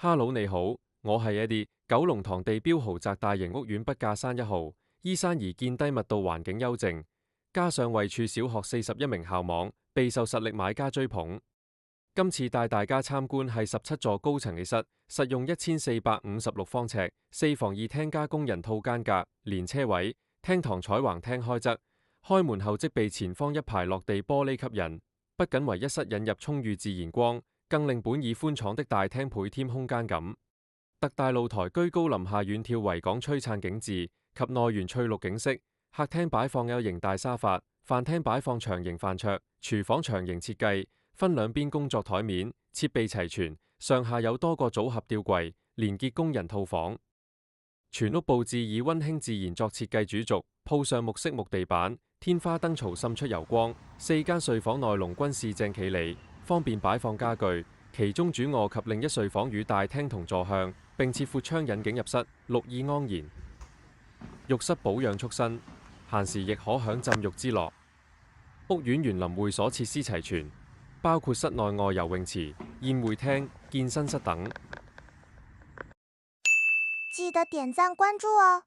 Hello，你好，我係 Eddie。九龍塘地標豪宅大型屋苑筆架山1號，依山而建，低密度，環境幽靜，加上位處小學41名校網，備受實力買家追捧。今次帶大家參觀係17座高層嘅室，實用1456方尺，4房2廳加工人套間隔，連車位，廳堂採橫廳開側，開門後即被前方一排落地玻璃吸引，不僅為一室引入充裕自然光，更令本已寬敞的大廳倍添空間感。特大露台居高臨下遠眺維港璀璨景致及內園翠綠景色，客廳擺放 L 型大沙發，飯廳擺放長型飯桌，廚房長型設計，分兩邊工作台面，設備齊全，上下有多個組合吊櫃，連結工人套房。全屋佈置以溫馨自然作設計主軸，鋪上木色木地板，天花燈槽滲出柔光，4間睡房內籠均四正企理，方便擺放家具。其中主臥及另一睡房與大廳同座向，並設闊窗引景入室，綠意盎然。浴室保養蓄身，閒時亦可享浸浴之樂。屋苑園林會所設施齊全，包括室內外游泳池、宴會廳、健身室等。記得點讚關注哦。